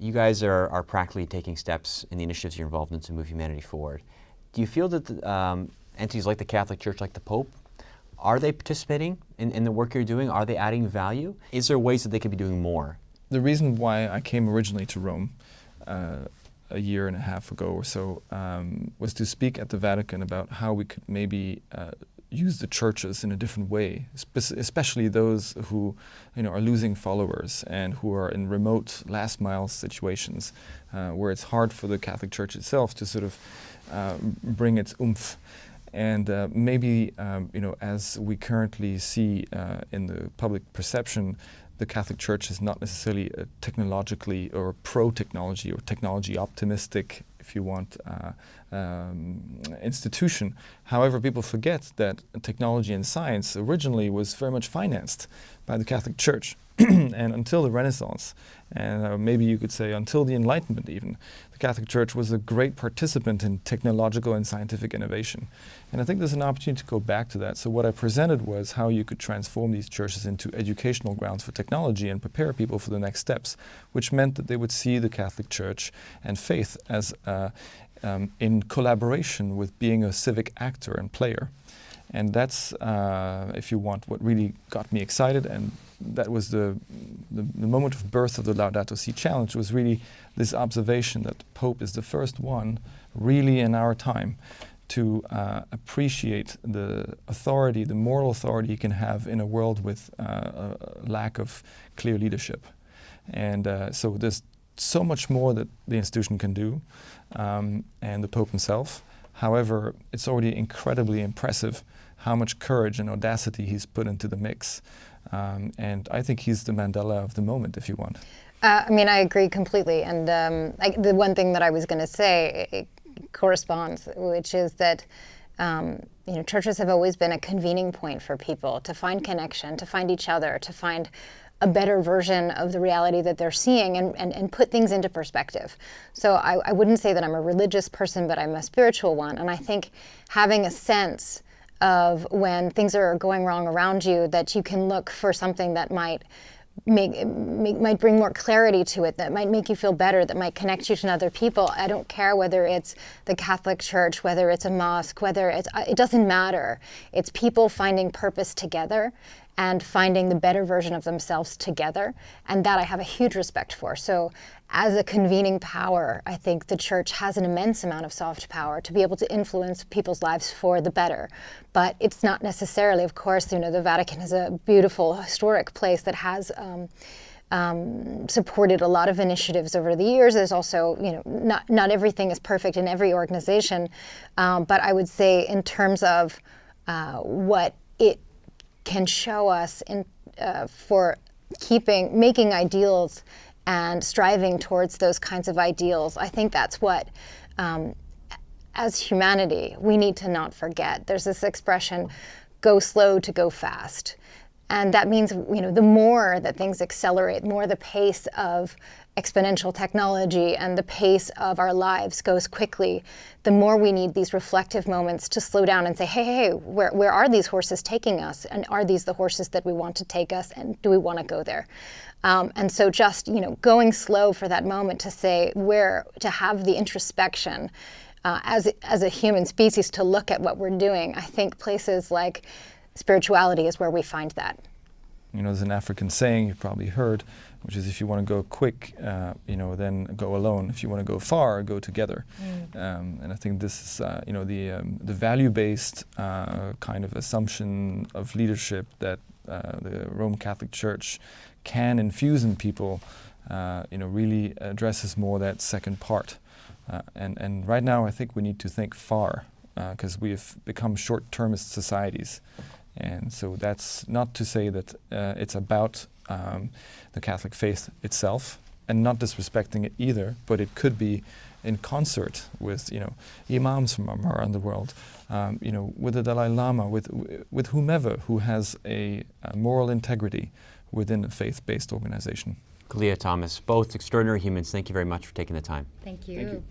you guys are practically taking steps in the initiatives you're involved in to move humanity forward. Do you feel that entities like the Catholic Church, like the Pope, are they participating in the work you're doing? Are they adding value? Is there ways that they could be doing more? The reason why I came originally to Rome a year and a half ago or so was to speak at the Vatican about how we could maybe use the churches in a different way, especially those who are losing followers and who are in remote last mile situations where it's hard for the Catholic Church itself to sort of bring its oomph. And maybe as we currently see in the public perception, the Catholic Church is not necessarily a technologically or pro-technology or technology optimistic, if you want, institution. However, people forget that technology and science originally was very much financed by the Catholic Church. And until the Renaissance, and maybe you could say until the Enlightenment even, the Catholic Church was a great participant in technological and scientific innovation. And I think there's an opportunity to go back to that. So what I presented was how you could transform these churches into educational grounds for technology and prepare people for the next steps, which meant that they would see the Catholic Church and faith as in collaboration with being a civic actor and player. And that's, if you want, what really got me excited, and that was the moment of birth of the Laudato Si Challenge, was really this observation that the Pope is the first one, really in our time, to appreciate the authority, the moral authority he can have in a world with a lack of clear leadership. And so there's so much more that the institution can do, and the Pope himself. However, it's already incredibly impressive how much courage and audacity he's put into the mix. And I think he's the Mandela of the moment, if you want. I agree completely. And the one thing that I was going to say, it corresponds, which is that churches have always been a convening point for people to find connection, to find each other, to find a better version of the reality that they're seeing and put things into perspective. So I wouldn't say that I'm a religious person, but I'm a spiritual one. And I think having a sense of when things are going wrong around you, that you can look for something that might might bring more clarity to it, that might make you feel better, that might connect you to other people. I don't care whether it's the Catholic Church, whether it's a mosque, it doesn't matter. It's people finding purpose together and finding the better version of themselves together. And that I have a huge respect for. So as a convening power, I think the church has an immense amount of soft power to be able to influence people's lives for the better. But it's not necessarily, of course, the Vatican is a beautiful, historic place that has supported a lot of initiatives over the years. There's also, not everything is perfect in every organization. But I would say in terms of what it can show us for making ideals and striving towards those kinds of ideals, I think that's what, as humanity, we need to not forget. There's this expression, go slow to go fast. And that means, the more that things accelerate, the more the pace of exponential technology and the pace of our lives goes quickly, the more we need these reflective moments to slow down and say, hey, where are these horses taking us? And are these the horses that we want to take us? And do we want to go there? And so just, going slow for that moment to say to have the introspection as a human species to look at what we're doing. I think places like spirituality is where we find that. There's an African saying you've probably heard, which is if you want to go quick, then go alone. If you want to go far, go together. And I think this is, the value-based kind of assumption of leadership that the Roman Catholic Church can infuse in people, really addresses more that second part. And right now, I think we need to think far, because we have become short-termist societies. And so that's not to say that it's about the Catholic faith itself, and not disrespecting it either, but it could be in concert with, imams from around the world, with the Dalai Lama, with whomever who has a moral integrity within a faith-based organization. Khaliya, Thomas, both extraordinary humans. Thank you very much for taking the time. Thank you. Thank you.